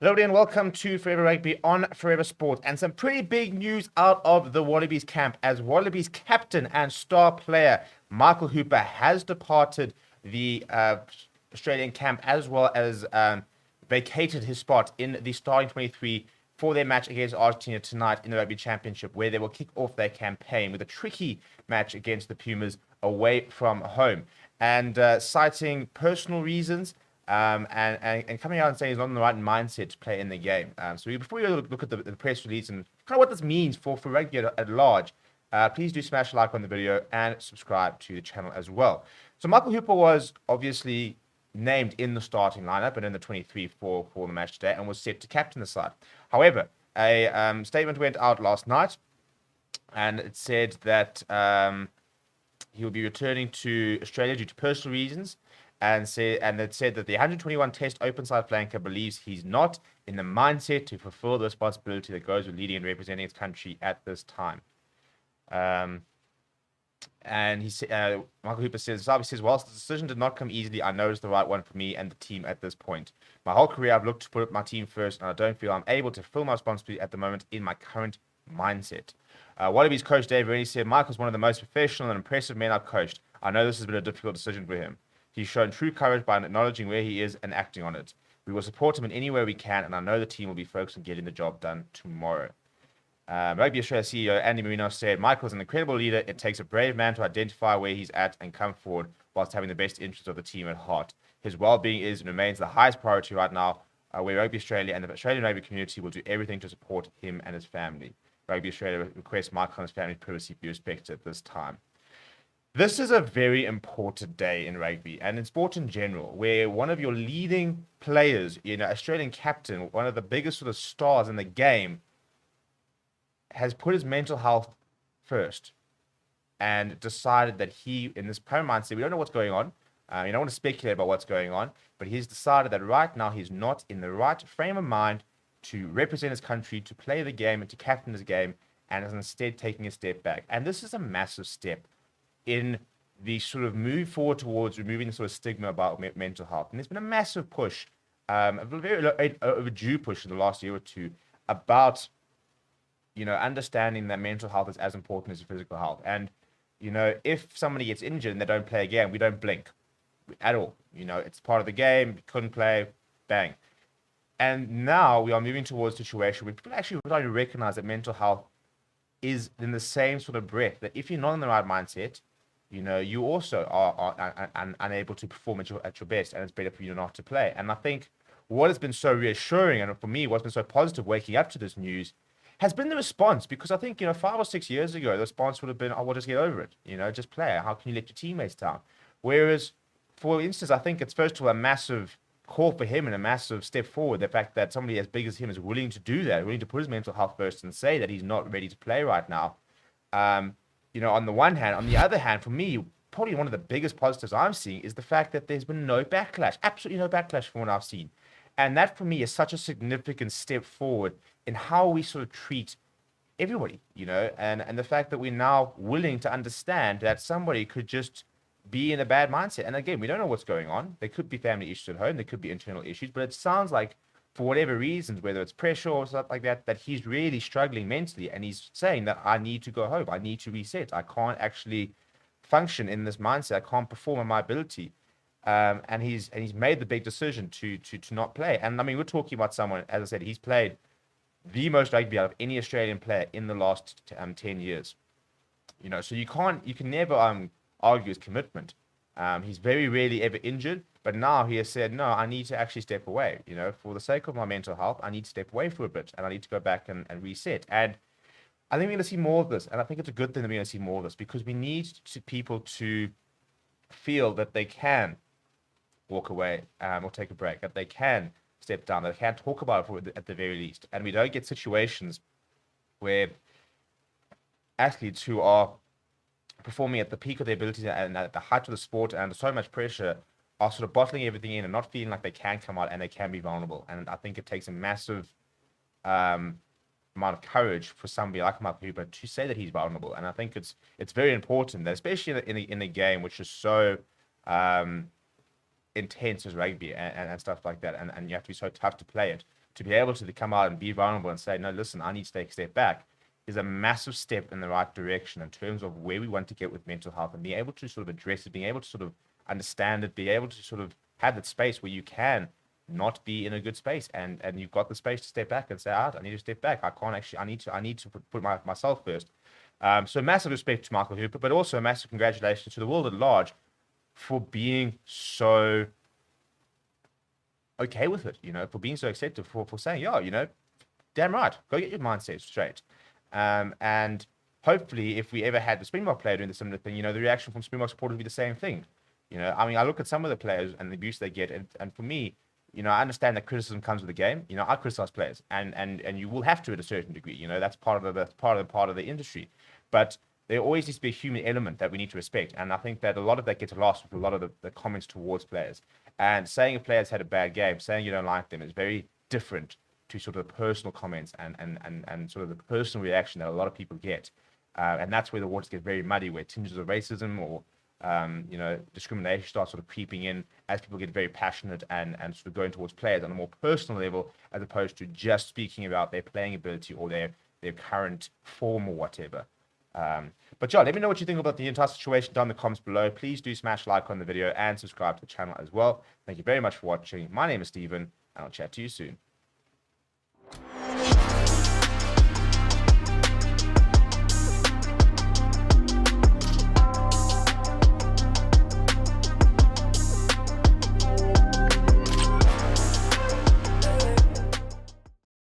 Hello and welcome to Forever Rugby on Forever Sport. And some pretty big news out of the Wallabies camp as Wallabies captain and star player Michael Hooper has departed the Australian camp as well as vacated his spot in the starting 23 for their match against Argentina tonight in the Rugby Championship, where they will kick off their campaign with a tricky match against the Pumas away from home. And citing personal reasons, and coming out and saying he's not in the right mindset to play in the game. So before we look at the press release and kind of what this means for rugby at large, please do smash a like on the video and subscribe to the channel as well. So Michael Hooper was obviously named in the starting lineup and in the 23 for the match today and was set to captain the side. However, a statement went out last night and it said that he will be returning to Australia due to personal reasons, and it said that the 121 test open side flanker believes he's not in the mindset to fulfill the responsibility that goes with leading and representing his country at this time. And he said, Michael Hooper says, whilst the decision did not come easily, I know it's the right one for me and the team at this point. My whole career, I've looked to put my team first, and I don't feel I'm able to fulfill my responsibility at the moment in my current mindset. Wallabies coach Dave Rennie said, Michael's one of the most professional and impressive men I've coached. I know this has been a difficult decision for him. He's shown true courage by acknowledging where he is and acting on it. We will support him in any way we can, and I know the team will be focused on getting the job done tomorrow. Rugby Australia CEO Andy Marino said, Michael's an incredible leader. It takes a brave man to identify where he's at and come forward whilst having the best interests of the team at heart. His well-being is and remains the highest priority right now, where Rugby Australia and the Australian rugby community will do everything to support him and his family. Rugby Australia requests Michael and his family's privacy be respected at this time. This is a very important day in rugby and in sport in general, where one of your leading players, Australian captain, one of the biggest sort of stars in the game, has put his mental health first and decided that he, in this current mindset, we don't know what's going on. You don't want to speculate about what's going on, but he's decided that right now he's not in the right frame of mind to represent his country, to play the game and to captain his game, and is instead taking a step back. And this is a massive step in the sort of move forward towards removing the sort of stigma about mental health. And there's been a massive push, a very overdue push in the last year or two about, understanding that mental health is as important as physical health. And, if somebody gets injured and they don't play again, we don't blink at all. It's part of the game. You couldn't play, bang. And now we are moving towards a situation where people actually starting to recognize that mental health is in the same sort of breath, that if you're not in the right mindset, you also are unable to perform at your best, and it's better for you not to play. And I think what has been so reassuring, and for me, what's been so positive waking up to this news, has been the response. Because I think, 5 or 6 years ago, the response would have been, oh, we'll just get over it. Just play. How can you let your teammates down? Whereas, for instance, I think it's first of all a massive call for him and a massive step forward. The fact that somebody as big as him is willing to do that, willing to put his mental health first and say that he's not ready to play right now. On the one hand. On the other hand, for me, probably one of the biggest positives I'm seeing is the fact that there's been no backlash, absolutely no backlash from what I've seen. And that, for me, is such a significant step forward in how we sort of treat everybody, and the fact that we're now willing to understand that somebody could just be in a bad mindset. And again, we don't know what's going on. There could be family issues at home. There could be internal issues, but it sounds like for whatever reasons, whether it's pressure or stuff like that, that he's really struggling mentally. And he's saying that I need to go home. I need to reset. I can't actually function in this mindset. I can't perform on my ability. And he's made the big decision to not play. And I mean, we're talking about someone, as I said, he's played the most rugby out of any Australian player in the last 10 years. So you can never argue his commitment. He's very rarely ever injured, but now he has said, no, I need to actually step away. For the sake of my mental health, I need to step away for a bit and I need to go back and reset. And I think we're going to see more of this. And I think it's a good thing that we're going to see more of this, because we need people to feel that they can walk away or take a break, that they can step down, that they can talk about it at the very least. And we don't get situations where athletes who are performing at the peak of their abilities and at the height of the sport and under so much pressure are sort of bottling everything in and not feeling like they can come out and they can be vulnerable. And I think it takes a massive amount of courage for somebody like Michael Hooper to say that he's vulnerable. And I think it's very important that, especially in a game which is so intense as rugby and stuff like that, and you have to be so tough to play it, to be able to come out and be vulnerable and say, no, listen, I need to take a step back, is a massive step in the right direction in terms of where we want to get with mental health, and being able to sort of address it, being able to sort of understand it, be able to sort of have that space where you can not be in a good space, and you've got the space to step back and say, I need to step back. I can't actually. I need to put myself first. So massive respect to Michael Hooper, but also a massive congratulations to the world at large for being so okay with it. For being so accepted, for saying, yeah, damn right, go get your mindset straight. And hopefully, if we ever had the Springbok player doing the similar thing, the reaction from Springbok supporters would be the same thing. I mean, I look at some of the players and the abuse they get, and for me, I understand that criticism comes with the game. I criticize players, and you will have to at a certain degree. That's part of the industry. But there always needs to be a human element that we need to respect, and I think that a lot of that gets lost with a lot of the comments towards players. And saying a player's had a bad game, saying you don't like them, is very different to sort of personal comments and sort of the personal reaction that a lot of people get. And that's where the waters get very muddy, where tinges of racism or discrimination starts sort of creeping in as people get very passionate and sort of going towards players on a more personal level, as opposed to just speaking about their playing ability or their current form or whatever. But John, let me know what you think about the entire situation down in the comments below. Please do smash like on the video and subscribe to the channel as well. Thank you very much for watching. My name is Steven, and I'll chat to you soon.